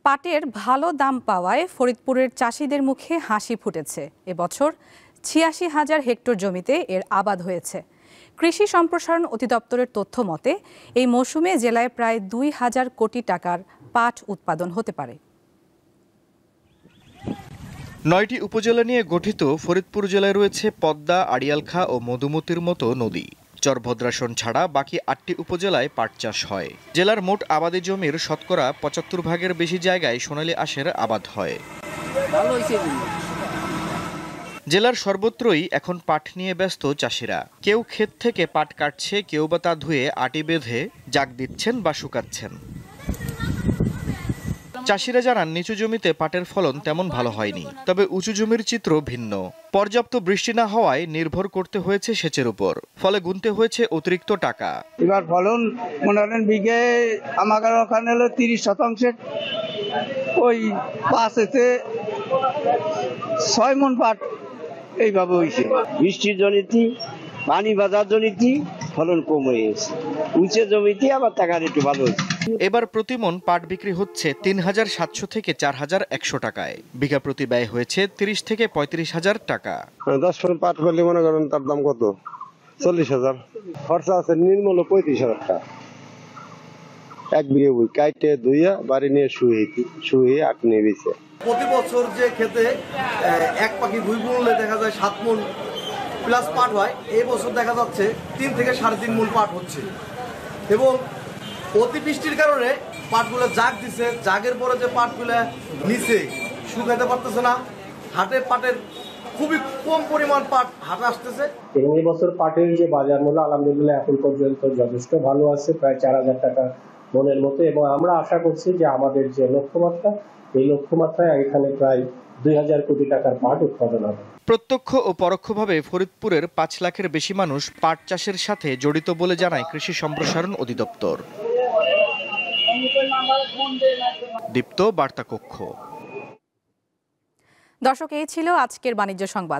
পাটের ভালো দাম পাওয়ায় ফরিদপুরের চাষিদের মুখে হাসি ফুটেছে। এবছর ৮৬,০০০ হেক্টর জমিতে এর আবাদ হয়েছে। কৃষি সম্প্রসারণ অধিদপ্তরের তথ্য মতে এই মৌসুমে জেলায় প্রায় ২,০০০ কোটি টাকার পাট উৎপাদন হতে পারে। ৯টি উপজেলা নিয়ে গঠিত ফরিদপুর জেলায় রয়েছে পদ্মা, আড়িয়ালখা ও মধুমতির মতো নদী। চরভদ্রাসন ছাড়া বাকি ৮টি উপজেলায় পাট চাষ হয়। জেলার মোট আবাদি জমির শতকরা ৭৫ ভাগের বেশি জায়গায় সোনালী আঁশের আবাদ হয়। জেলার সর্বত্রই এখন পাট নিয়ে ব্যস্ত চাষিরা। কেউ ক্ষেত থেকে পাট কাটছে, কেউ বা তা ধুয়ে আটি বেঁধে জাগ দিচ্ছেন বা শুকাচ্ছেন। চাষিরা জানান নিচু জমিতে পাটের ফলন তেমন ভালো হয়নি, তবে উঁচু জমির চিত্র ভিন্ন। পর্যাপ্ত বৃষ্টি না হওয়ায় নির্ভর করতে হয়েছে সেচের উপর, ফলে গুনতে হয়েছে অতিরিক্ত টাকা। এবার ফলন মনে করেন বিঘে আমার ওখানে হলো ৩০%, ওই ৫-৬ মণ পাট এইভাবে হয়েছে। বৃষ্টির জনিতে, পানি বাজার জনিতে ফলন কম হয়ে গেছে। উঁচু জমিতে আবার টাকা একটু ভালো হয়েছে। এবার প্রতি মণ পাট বিক্রি হচ্ছে ৩,৭০০ থেকে ৪,১০০ টাকায়। বিঘা প্রতি ব্যয় হয়েছে ৩০ থেকে ৩৫,০০০ টাকা। ১০ মণ পাট করলে মনে করেন তার দাম কত? ৪০,০০০। খরচা আছে নির্মূল ৩৫,০০০ টাকা। এক বিঘে বই কাইটে ধুইয়া বাড়ি নিয়ে শুয়ে আট নিয়ে বেছে। প্রতি বছর যে খেতে এক পাখি ভুই বুনলে দেখা যায় ৭ মণ প্লাস পাট হয়, এই বছর দেখা যাচ্ছে ৩ থেকে ৩.৫ মণ পাট হচ্ছে। এবং অতিবৃষ্টির কারণে পাটগুলো জাগ দিছে, জাগের পরে যে পাটগুলো নিচে শুকাতে পারতেছে না। হাটে পাটের খুবই কম পরিমাণ পাট হাটে আসতেছে। এবং এই বছর পাটের যে বাজার মূল্য আলহামদুলিল্লাহ এখন পর্যন্ত যথেষ্ট ভালো আছে, প্রায় ৪,০০০ টাকা মনের মতো। এবং আমরা আশা করছি যে আমাদের যে লক্ষ্যমাত্রা, এই লক্ষ্যমাত্রায় এখানে প্রায় ২,০০০ কোটি টাকার পাট উৎপাদন হবে। প্রত্যক্ষ ও পরোক্ষভাবে ফরিদপুরের ৫ লাখের বেশি মানুষ পাট চাষের সাথে জড়িত বলে জানায় কৃষি সম্প্রসারণ অধিদপ্তর। দীপ্ত বার্তা কক্ষ। দর্শক, এই ছিল আজকের বাণিজ্য সংবাদ।